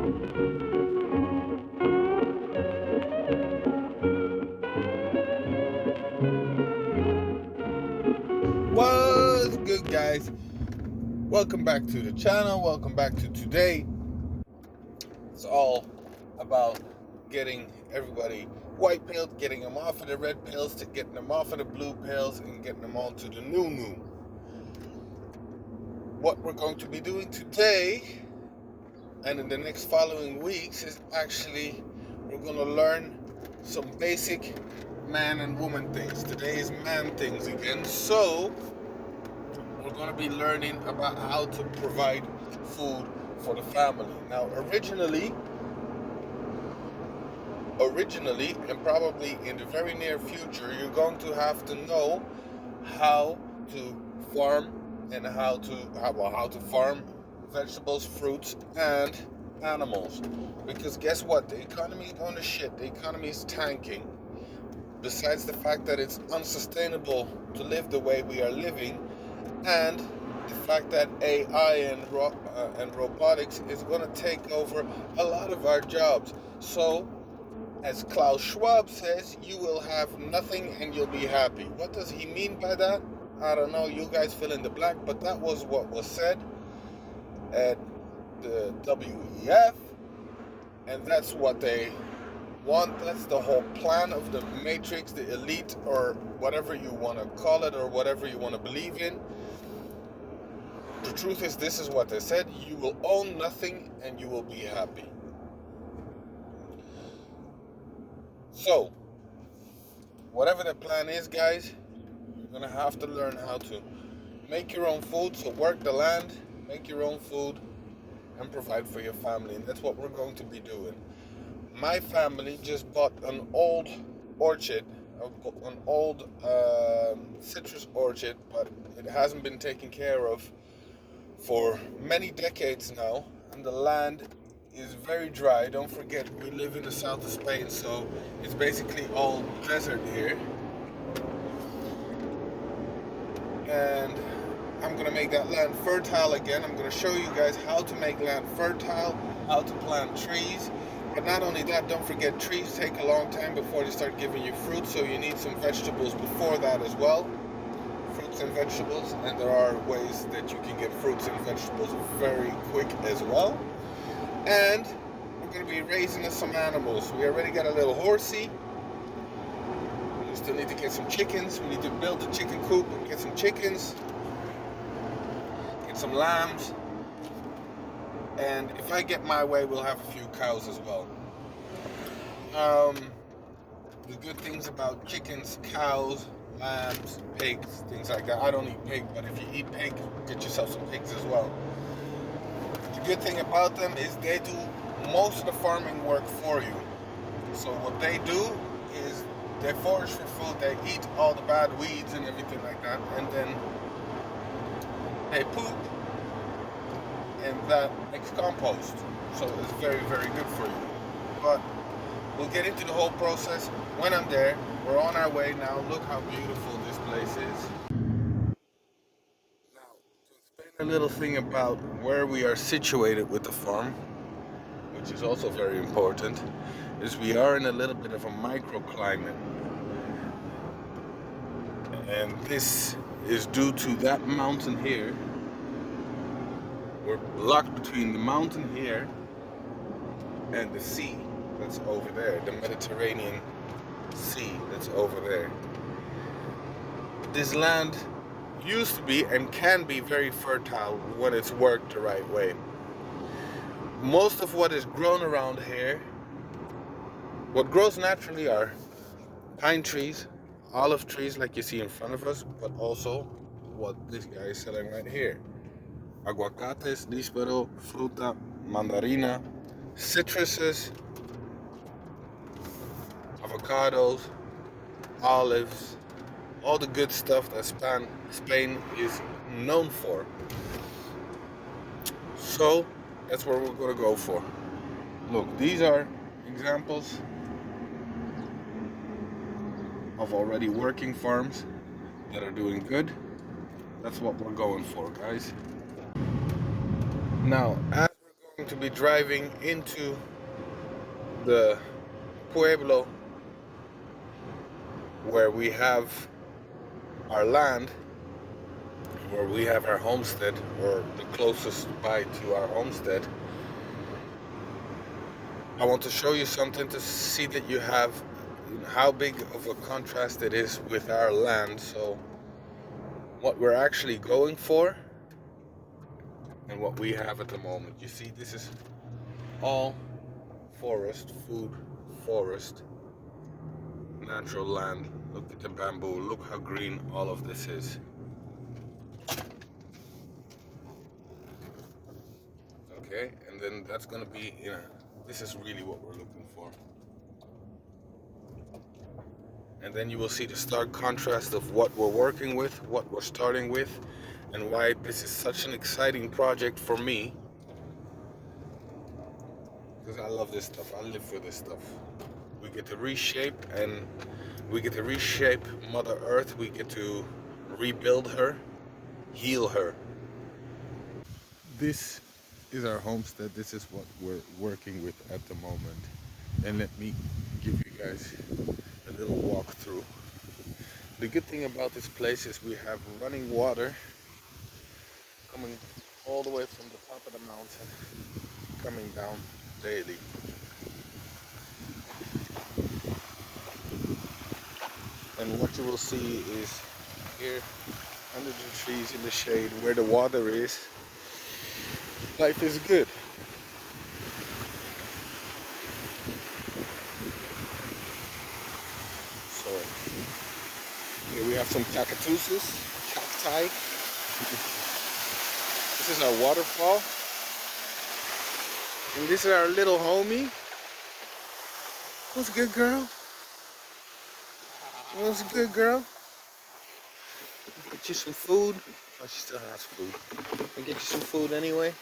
What's good, guys? Welcome back to the channel. Welcome back to today. It's all about getting everybody white pilled, getting them off of the red pills, to getting them off of the blue pills, and getting them onto the new. What we're going to be doing today and in the next following weeks is actually we're going to learn some basic man and woman things. Today is man things again. So we're going to be learning about how to provide food for the family. Now, originally, and probably in the very near future, you're going to have to know how to farm and how to farm vegetables, fruits, and animals. Because guess what? The economy is going to shit. The economy is tanking. Besides the fact that it's unsustainable to live the way we are living, and the fact that AI and robotics is going to take over a lot of our jobs. So, as Klaus Schwab says, you will have nothing and you'll be happy. What does he mean by that? I don't know. You guys fill in the blank, but that was what was said at the WEF, and that's what they want. That's the whole plan of the Matrix, the elite, or whatever you want to call it, or whatever you want to believe in. The truth is, this is what they said: you will own nothing and you will be happy. So, whatever the plan is, guys, you're gonna have to learn how to make your own food. So work the land, make your own food, and provide for your family. And that's what we're going to be doing. My family just bought an old orchard, an old citrus orchard, but it hasn't been taken care of for many decades now, and the land is very dry. Don't forget, we live in the south of Spain, so it's basically all desert here. And I'm gonna make that land fertile again. I'm gonna show you guys how to make land fertile, how to plant trees. But not only that, don't forget, trees take a long time before they start giving you fruit, so you need some vegetables before that as well. Fruits and vegetables, and there are ways that you can get fruits and vegetables very quick as well. And we're going to be raising us some animals. We already got a little horsey. We still need to get some chickens. We need to build a chicken coop and get some chickens, get some lambs, and if I get my way, we'll have a few cows as well. The good things about chickens, cows, lambs, pigs, things like that. I don't eat pig, but if you eat pig, get yourself some pigs as well. The good thing about them is they do most of the farming work for you. So what they do is they forage for food, they eat all the bad weeds and everything like that, and then they poop, and that makes compost. So it's very, very good for you. But we'll get into the whole process when I'm there. We're on our way now. Look how beautiful this place is. Now, to explain a little thing about where we are situated with the farm, which is also very important, is we are in a little bit of a microclimate. And this is due to that mountain here. We're locked between the mountain here and the sea that's over there, the Mediterranean Sea that's over there. This land used to be and can be very fertile when it's worked the right way. Most of what is grown around here, what grows naturally, are pine trees, olive trees like you see in front of us, but also what this guy is selling right here: aguacates, níspero, fruta, mandarina, citruses, avocados, olives, all the good stuff that Spain is known for. So that's where we're going to go for. Look, these are examples of already working farms that are doing good. That's what we're going for, guys. Now, as we're to be driving into the pueblo where we have our land, where we have our homestead, or the closest by to our homestead. I want to show you something to see that you have how big of a contrast it is with our land. So what we're actually going for and what we have at the moment. You see, this is all forest, food, forest, natural land. Look at the bamboo, look how green all of this is. Okay, and then that's gonna be, this is really what we're looking for. And then you will see the stark contrast of what we're working with, what we're starting with, and why this is such an exciting project for me. Because I love this stuff, I live for this stuff. We get to reshape, and we get to reshape Mother Earth. We get to rebuild her, heal her. This is our homestead. This is what we're working with at the moment. And let me give you guys a little walkthrough. The good thing about this place is we have running water coming all the way from the top of the mountain, coming down daily. And what you will see is here under the trees in the shade where the water is, life is good. So here we have some cactuses, cacti. This is our waterfall. And this is our little homie. What's good, girl? What's good, girl? Get you some food. Oh, she still has food. I'll get you some food anyway.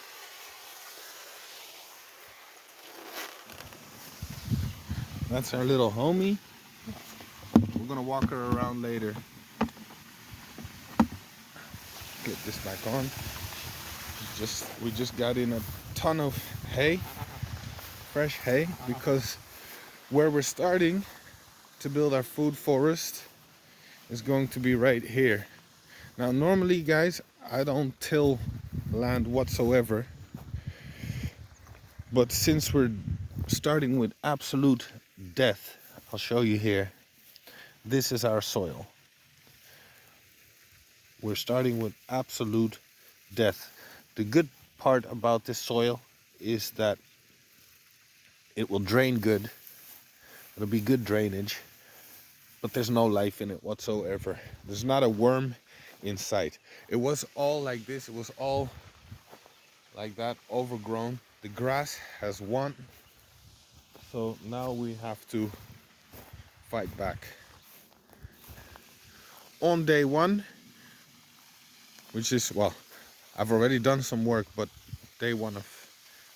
That's our little homie. We're gonna walk her around later. Get this back on. We just got in a ton of hay, fresh hay, because where we're starting to build our food forest is going to be right here. Now, normally, guys, I don't till land whatsoever, but since we're starting with absolute death, I'll show you here. This is our soil. We're starting with absolute death. The good part about this soil is that it will drain good. It'll be good drainage, but there's no life in it whatsoever. There's not a worm in sight. It was all like this. It was all like that, overgrown. The grass has won, so now we have to fight back. On day one, which is, well, I've already done some work, but day one of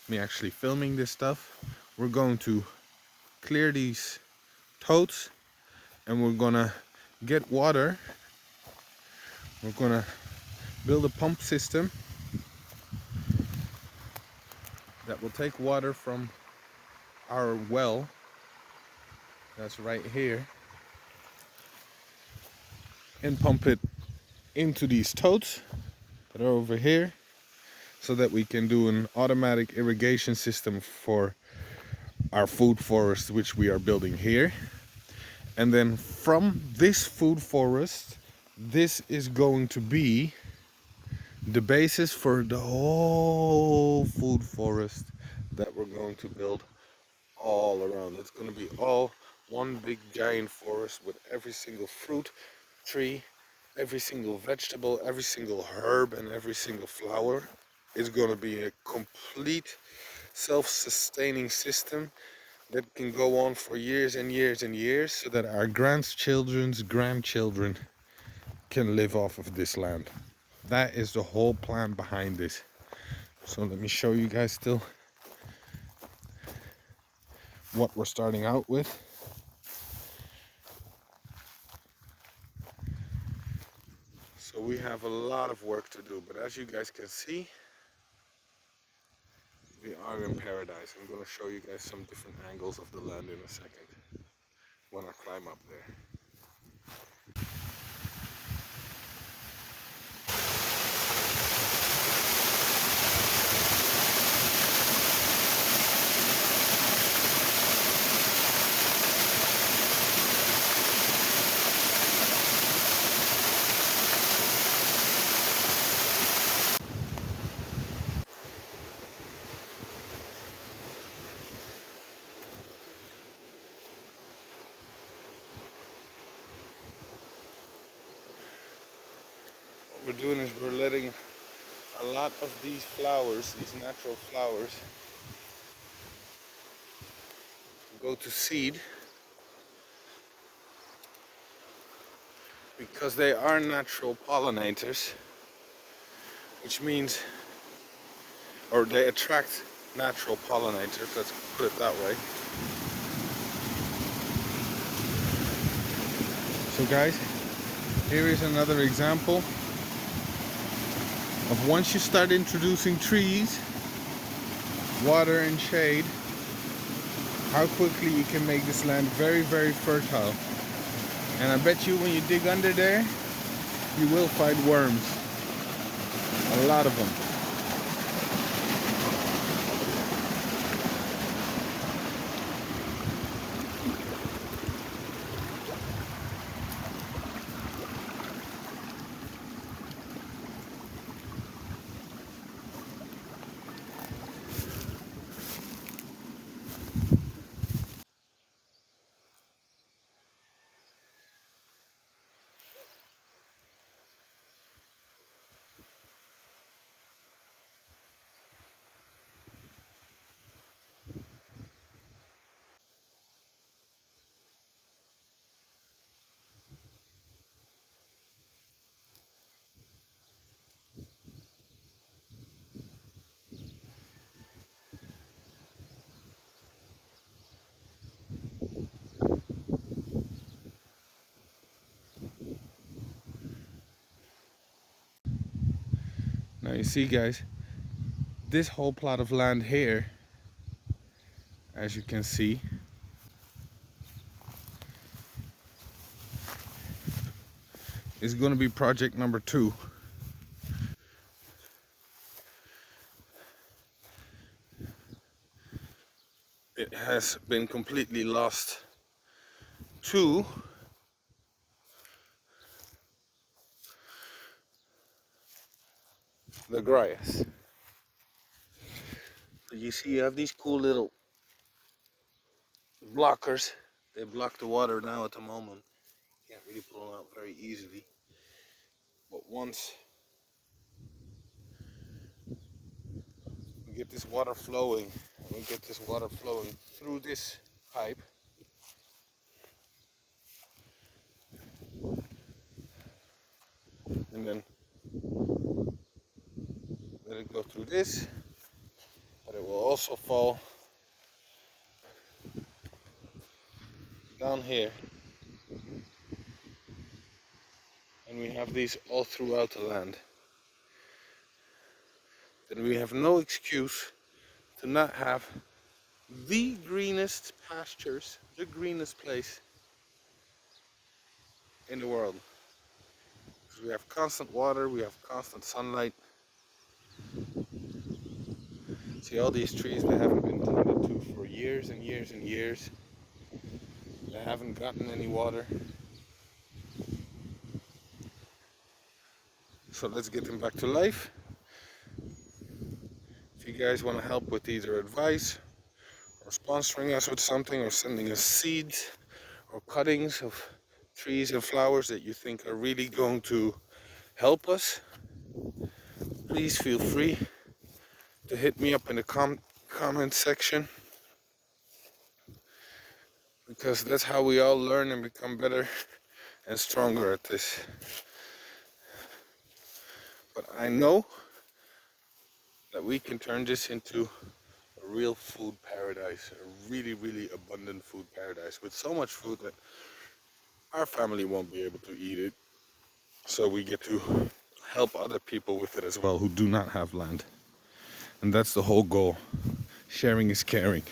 me actually filming this stuff, we're going to clear these totes and we're gonna get water. We're gonna build a pump system that will take water from our well that's right here and pump it into these totes that are over here, so that we can do an automatic irrigation system for our food forest, which we are building here. And then from this food forest, this is going to be the basis for the whole food forest that we're going to build all around. It's going to be all one big giant forest with every single fruit tree, every single vegetable, every single herb, and every single flower. Is going to be a complete self-sustaining system that can go on for years and years and years, so that our grandchildren's grandchildren can live off of this land. That is the whole plan behind this. So let me show you guys still what we're starting out with. So we have a lot of work to do, but as you guys can see, We are in paradise. I'm going to show you guys some different angles of the land in a second when I climb up there. What we're doing is we're letting a lot of these flowers, these natural flowers, go to seed because they are natural pollinators, which means, or they attract natural pollinators, let's put it that way. So guys, here is another example of once you start introducing trees, water and shade, how quickly you can make this land very, very fertile. And I bet you when you dig under there, you will find worms. A lot of them. Now you see guys, this whole plot of land here, as you can see, is going to be project number 2. It has been completely lost to the grass. You see you have these cool little blockers. They block the water now at the moment. Can't really pull them out very easily. But once we get this water flowing, through this pipe, and then let it go through this, but it will also fall down here. And we have these all throughout the land. Then we have no excuse to not have the greenest pastures, the greenest place in the world. Because we have constant water, we have constant sunlight. See all these trees, they haven't been tended to for years and years and years. They haven't gotten any water. So let's get them back to life. If you guys want to help with either advice, or sponsoring us with something, or sending us seeds, or cuttings of trees and flowers that you think are really going to help us, please feel free to hit me up in the comment section, because that's how we all learn and become better and stronger at this. But I know that we can turn this into a real food paradise, a really, really abundant food paradise with so much food that our family won't be able to eat it. So we get to help other people with it as well who do not have land. And that's the whole goal. Sharing is caring.